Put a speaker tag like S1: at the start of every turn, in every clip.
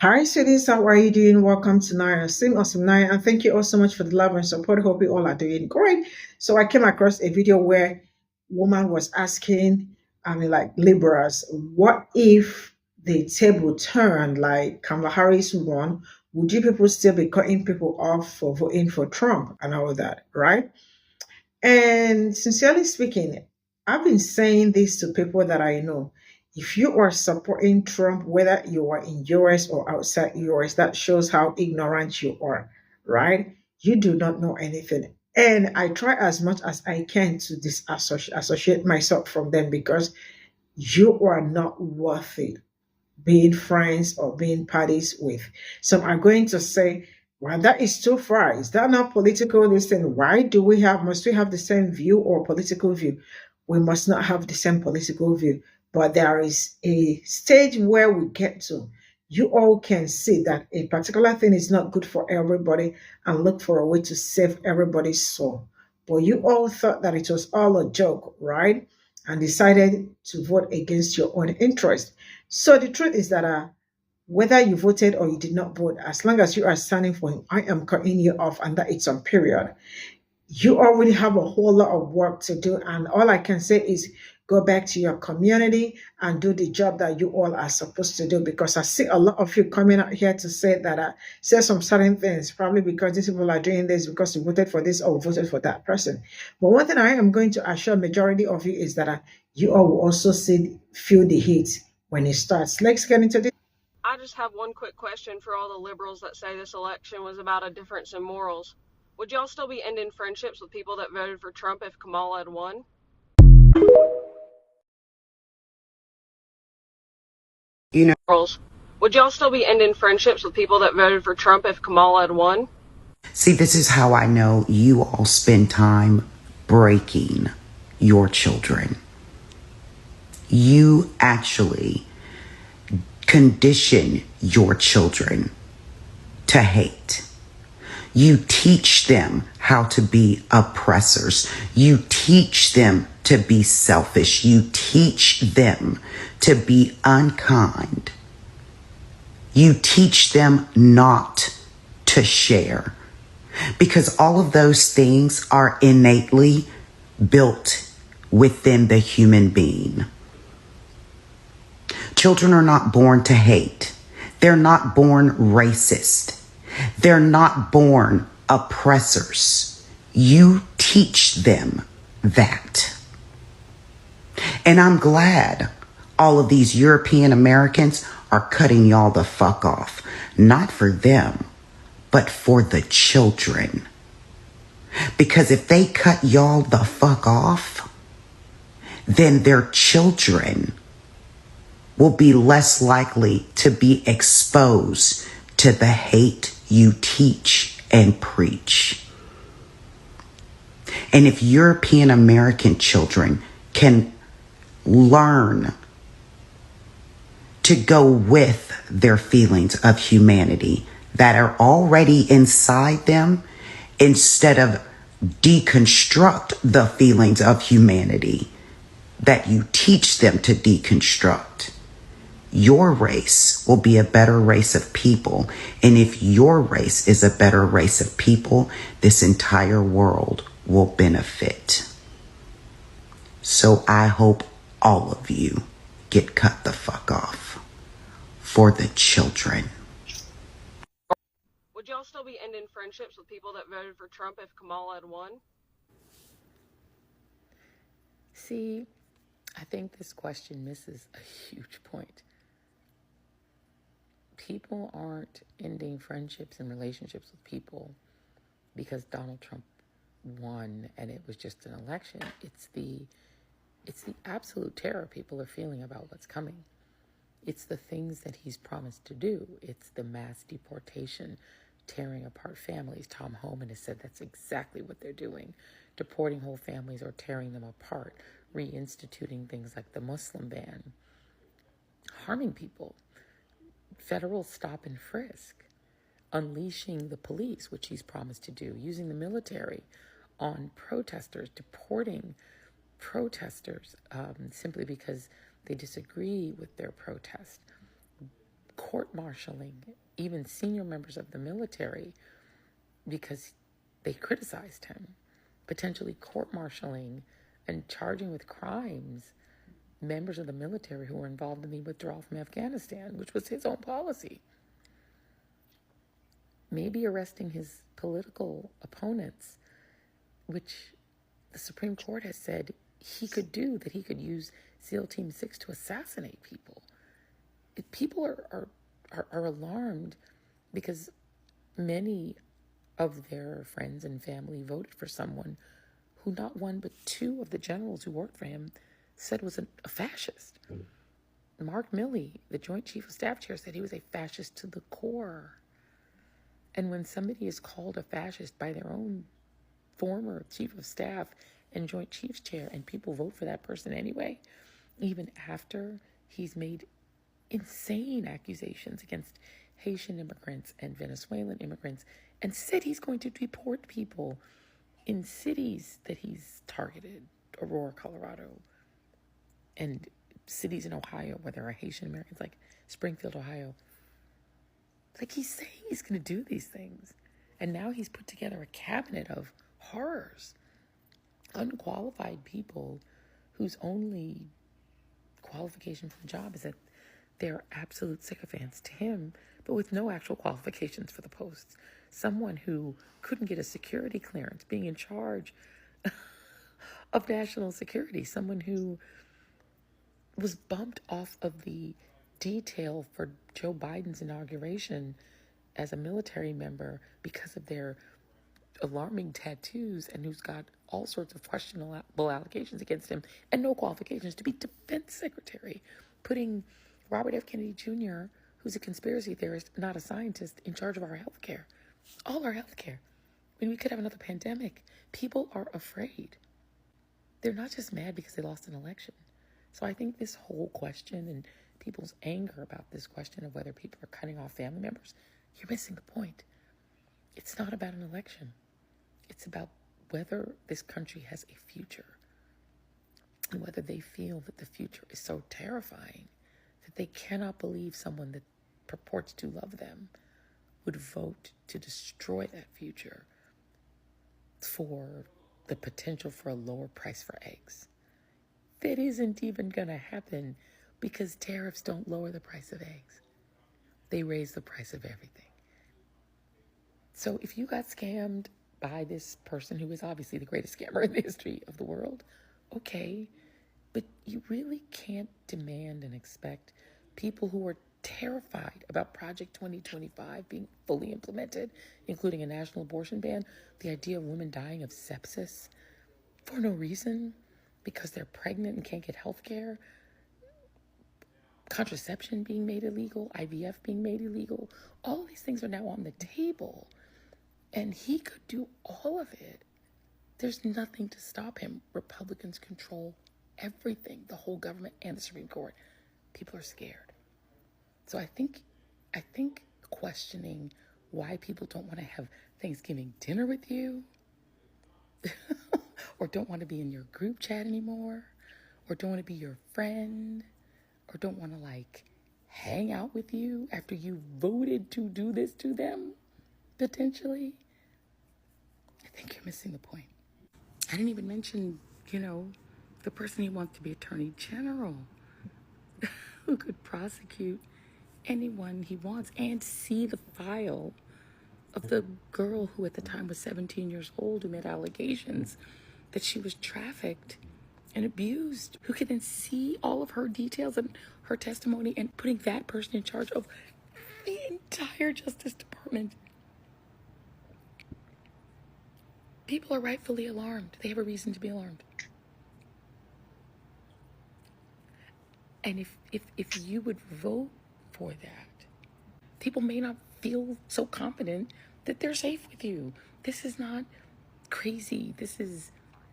S1: Hi, cities. How are you doing? Welcome to Naya Sim or Naya, and thank you all so much for the love and support. Hope you all are doing great. So I came across a video where woman was asking, like liberals, what if the table turned like Kamala Harris won? Would you people still be cutting people off for voting for Trump and all that, right? And sincerely speaking, I've been saying this to people that I know. If you are supporting Trump, whether you are in US or outside US, that shows how ignorant you are, right? You do not know anything. And I try as much as I can to disassociate myself from them because you are not worth it being friends or being parties with. Some are going to say, well, that is too far. Is that not political? This thing. Why do must we have the same view or political view? We must not have the same political view. But there is a stage where we get to. You all can see that a particular thing is not good for everybody and look for a way to save everybody's soul. But you all thought that it was all a joke, right? And decided to vote against your own interest. So the truth is that whether you voted or you did not vote, as long as you are standing for him, I am cutting you off, and that it's on period. You already have a whole lot of work to do, and all I can say is go back to your community and do the job that you all are supposed to do. Because I see a lot of you coming out here to say that say some certain things, probably because these people are doing this because you voted for this or voted for that person. But one thing I am going to assure majority of you is that you all will also feel the heat when it starts. Let's get into this.
S2: I just have one quick question for all the liberals that say this election was about a difference in morals. Would y'all still be ending friendships with people that voted for Trump if Kamala had won?
S3: You know,
S2: Liberals, would y'all still be ending friendships with people that voted for Trump if Kamala had won?
S3: see, this is how I know you all spend time breaking your children. You actually condition your children to hate. You teach them how to be oppressors. You teach them to be selfish. You teach them to be unkind. You teach them not to share, because all of those things are innately built within the human being. Children are not born to hate. They're not born racist. They're not born oppressors. You teach them that. And I'm glad all of these European Americans are cutting y'all the fuck off. Not for them, but for the children. Because if they cut y'all the fuck off, then their children will be less likely to be exposed to the hate you teach and preach. And if European American children can learn to go with their feelings of humanity that are already inside them, instead of deconstruct the feelings of humanity that you teach them to deconstruct, your race will be a better race of people. And if your race is a better race of people, this entire world will benefit. So I hope all of you get cut the fuck off for the children.
S2: Would y'all still be ending friendships with people that voted for Trump if Kamala had won?
S4: See, I think this question misses a huge point. People aren't ending friendships and relationships with people because Donald Trump won and it was just an election. It's the absolute terror people are feeling about what's coming. It's the things that he's promised to do. It's the mass deportation, tearing apart families. Tom Homan has said that's exactly what they're doing, deporting whole families or tearing them apart, reinstituting things like the Muslim ban, harming people, federal stop and frisk, unleashing the police, which he's promised to do, using the military on protesters, deporting protesters simply because they disagree with their protest, court-martialing even senior members of the military because they criticized him, potentially court-martialing and charging with crimes members of the military who were involved in the withdrawal from Afghanistan, which was his own policy. Maybe arresting his political opponents, which the Supreme Court has said he could do, that he could use SEAL Team 6 to assassinate people. People are alarmed because many of their friends and family voted for someone who not one but two of the generals who worked for him said was a fascist. Mark Milley, the Joint Chief of Staff Chair, said he was a fascist to the core. And when somebody is called a fascist by their own former Chief of Staff and Joint Chiefs Chair, and people vote for that person anyway, even after he's made insane accusations against Haitian immigrants and Venezuelan immigrants and said he's going to deport people in cities that he's targeted, Aurora, Colorado, and cities in Ohio where there are Haitian Americans, like Springfield, Ohio. Like, he's saying he's going to do these things. And now he's put together a cabinet of horrors, unqualified people whose only qualification for the job is that they're absolute sycophants to him, but with no actual qualifications for the posts. Someone who couldn't get a security clearance, being in charge of national security. Someone who was bumped off of the detail for Joe Biden's inauguration as a military member because of their alarming tattoos, and who's got all sorts of questionable allegations against him and no qualifications to be defense secretary, putting Robert F. Kennedy Jr., who's a conspiracy theorist, not a scientist, in charge of our health care. All our health care. I mean, we could have another pandemic. People are afraid. They're not just mad because they lost an election. So I think this whole question and people's anger about this question of whether people are cutting off family members, you're missing the point. It's not about an election. It's about whether this country has a future and whether they feel that the future is so terrifying that they cannot believe someone that purports to love them would vote to destroy that future for the potential for a lower price for eggs. That isn't even going to happen because tariffs don't lower the price of eggs. They raise the price of everything. So if you got scammed by this person who is obviously the greatest scammer in the history of the world, okay, but you really can't demand and expect people who are terrified about Project 2025 being fully implemented, including a national abortion ban, the idea of women dying of sepsis for no reason because they're pregnant and can't get health care, contraception being made illegal, IVF being made illegal. All these things are now on the table, and he could do all of it. There's nothing to stop him. Republicans control everything, the whole government and the Supreme Court. People are scared. So I think questioning why people don't want to have Thanksgiving dinner with you or don't want to be in your group chat anymore or don't want to be your friend or don't want to like hang out with you after you voted to do this to them, potentially, I think you're missing the point. I didn't even mention, the person he wants to be Attorney General who could prosecute anyone he wants and see the file of the girl who at the time was 17 years old who made allegations that she was trafficked and abused, who could then see all of her details and her testimony and putting that person in charge of the entire Justice Department. People are rightfully alarmed. They have a reason to be alarmed. And if you would vote for that, people may not feel so confident that they're safe with you. This is not crazy. This is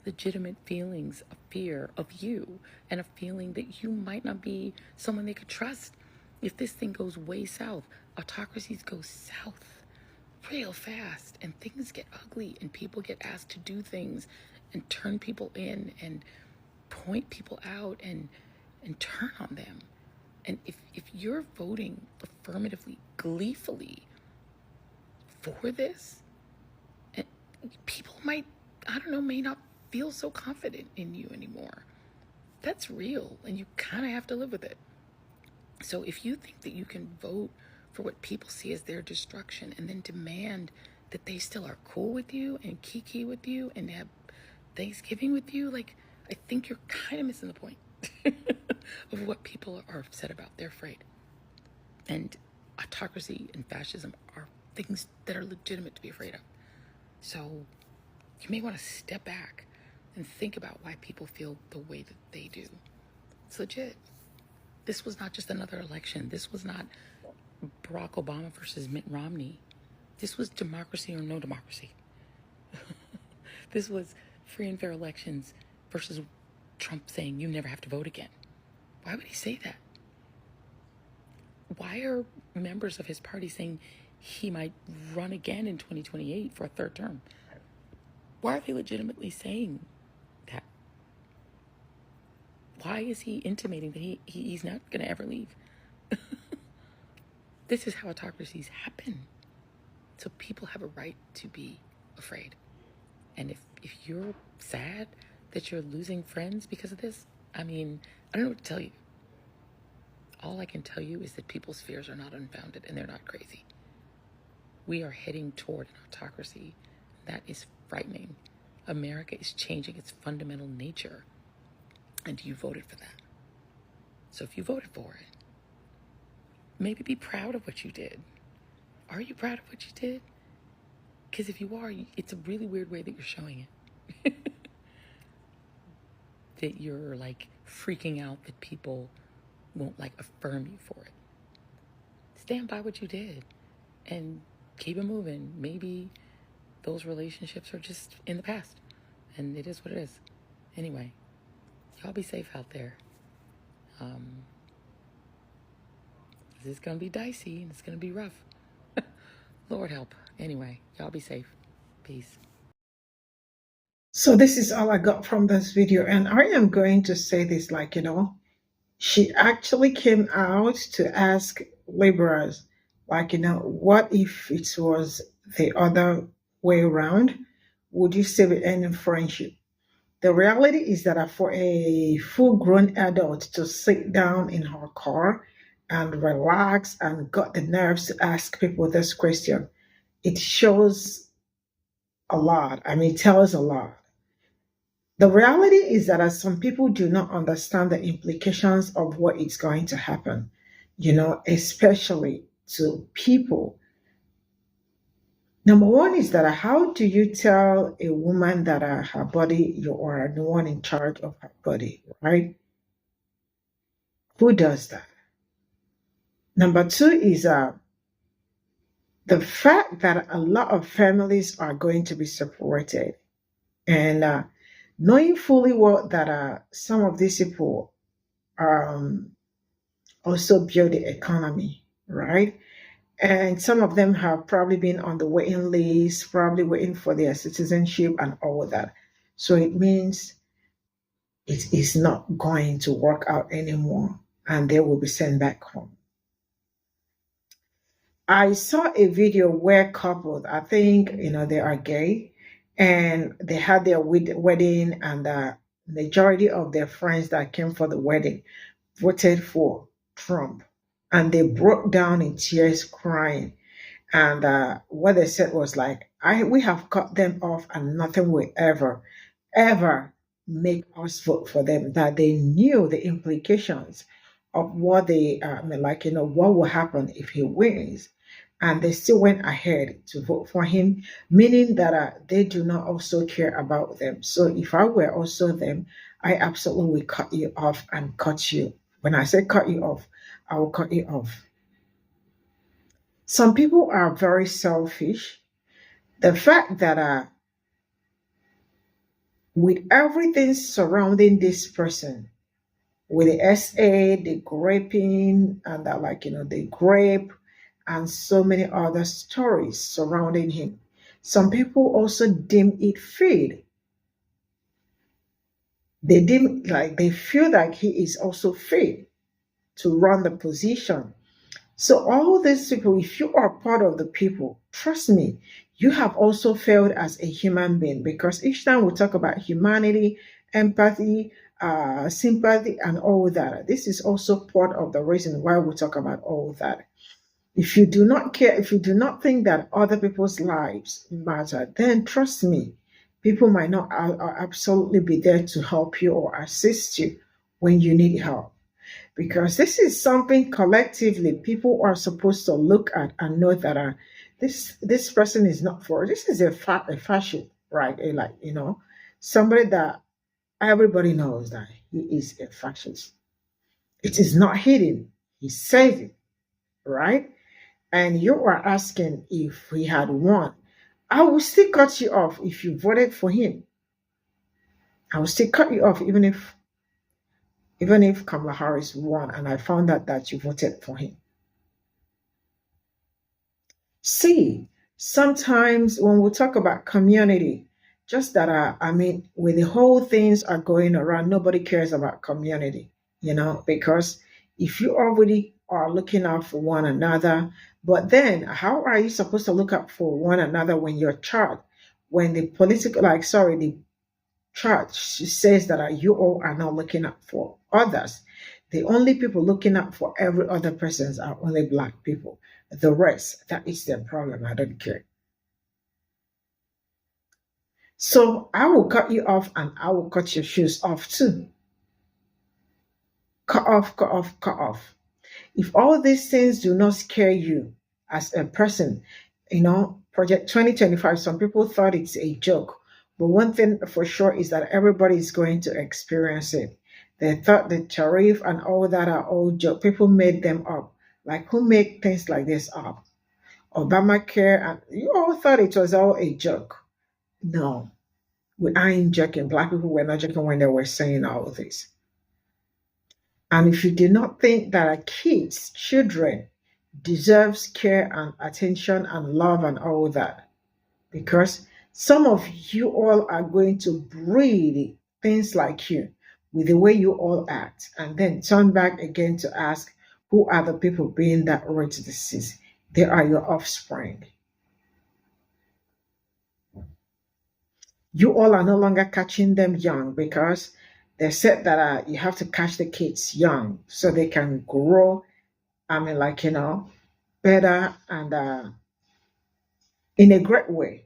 S4: legitimate feelings of fear of you and a feeling that you might not be someone they could trust if this thing goes way south. Autocracies go south real fast and things get ugly and people get asked to do things and turn people in and point people out and turn on them. And if you're voting affirmatively, gleefully for this, and people might, I don't know, may not feel so confident in you anymore. That's real, and you kind of have to live with it. So if you think that you can vote for what people see as their destruction and then demand that they still are cool with you and kiki with you and have Thanksgiving with you, like, I think you're kind of missing the point of what people are upset about. They're afraid. And autocracy and fascism are things that are legitimate to be afraid of. So you may want to step back and think about why people feel the way that they do. It's legit. This was not just another election. This was not Barack Obama versus Mitt Romney. This was democracy or no democracy. This was free and fair elections versus Trump saying you never have to vote again. Why would he say that? Why are members of his party saying he might run again in 2028 for a third term? Why are they legitimately saying that? Why is he intimating that he's not going to ever leave? This is how autocracies happen. So people have a right to be afraid. And if you're sad that you're losing friends because of this, I mean, I don't know what to tell you. All I can tell you is that people's fears are not unfounded and they're not crazy. We are heading toward an autocracy that is frightening. America is changing its fundamental nature, and you voted for that. So if you voted for it, maybe be proud of what you did. Are you proud of what you did? Because if you are, it's a really weird way that you're showing it. That you're like freaking out that people won't like affirm you for it. Stand by what you did and keep it moving. Maybe those relationships are just in the past and it is what it is. Anyway, y'all be safe out there. This is going to be dicey and it's going to be rough. Lord help. Anyway, y'all be safe. Peace.
S1: So this is all I got from this video. And I am going to say this, like, she actually came out to ask laborers, like, what if it was the other way around? Would you still be ending friendship? The reality is that for a full-grown adult to sit down in her car and relax and got the nerves to ask people this question, it shows a lot. I mean, it tells a lot. The reality is that as some people do not understand the implications of what is going to happen, especially to people. Number one is that how do you tell a woman that her body, you are the one in charge of her body, right? Who does that? Number two is the fact that a lot of families are going to be separated. And knowing fully well that some of these people also build the economy, right? And some of them have probably been on the waiting list, probably waiting for their citizenship and all of that. So it means it is not going to work out anymore and they will be sent back home. I saw a video where couples, I think, they are gay and they had their wedding and the majority of their friends that came for the wedding voted for Trump and they broke down in tears crying. And what they said was like, we have cut them off and nothing will ever make us vote for them. That they knew the implications of what what will happen if he wins. And they still went ahead to vote for him, meaning that they do not also care about them. So if I were also them, I absolutely will cut you off and cut you. When I say cut you off, I will cut you off. Some people are very selfish. The fact that with everything surrounding this person, with the SA, the graping, and the grape, and so many other stories surrounding him, some people also deem it feed. They feel like he is also fake. to run the position. So all these people, if you are part of the people, trust me, you have also failed as a human being, because each time we talk about humanity, empathy, sympathy, and all that, this is also part of the reason why we talk about all that. If you do not care, if you do not think that other people's lives matter, then trust me, people might not absolutely be there to help you or assist you when you need help, because this is something collectively people are supposed to look at and know that this person is not for this is a fashion, right? Like, somebody that everybody knows that he is a fascist. It is not hidden. He's saving, right? And you are asking if he had won. I will still cut you off if you voted for him. I will still cut you off even if Kamala Harris won and I found out that you voted for him. See, sometimes when we talk about community, just that when the whole things are going around, nobody cares about community, because if you already are looking out for one another, but then how are you supposed to look out for one another when you're charged? When the church says that you all are not looking out for others. The only people looking out for every other persons are only black people. The rest, that is their problem. I don't care. So I will cut you off and I will cut your shoes off too. Cut off, cut off, cut off. If all these things do not scare you as a person, Project 2025, some people thought it's a joke. But one thing for sure is that everybody is going to experience it. They thought the tariff and all that are all joke. People made them up. Like, who made things like this up? Obamacare, and you all thought it was all a joke. No, I ain't joking. Black people were not joking when they were saying all of this. And if you do not think that our kids, children, deserves care and attention and love and all that, because some of you all are going to breed things like you with the way you all act, and then turn back again to ask, who are the people being that rare disease? They are your offspring. You all are no longer catching them young, because they said that you have to catch the kids young so they can grow, better and in a great way.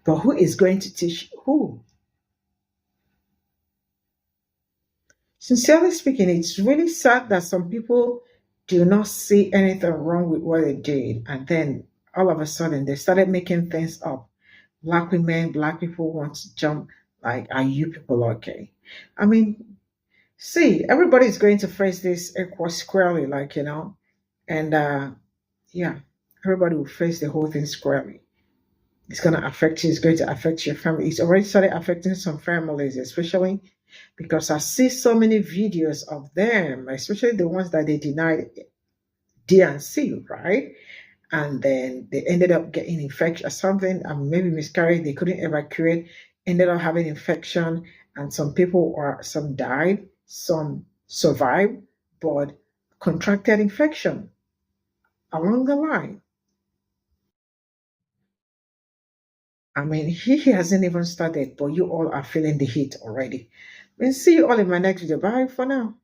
S1: But who is going to teach who? Sincerely speaking, it's really sad that some people do not see anything wrong with what they did. And then all of a sudden they started making things up. Black women, black people want to jump. Like, are you people okay? I mean, see, everybody's going to face this equal squarely, and yeah, everybody will face the whole thing squarely. It's going to affect you. It's going to affect your family. It's already started affecting some families, especially because I see so many videos of them, especially the ones that they denied DNC, right? And then they ended up getting infection or something, and maybe miscarried. They couldn't evacuate, ended up having infection, and some died, some survived, but contracted infection along the line. I mean, he hasn't even started, but you all are feeling the heat already. We'll see you all in my next video. Bye for now.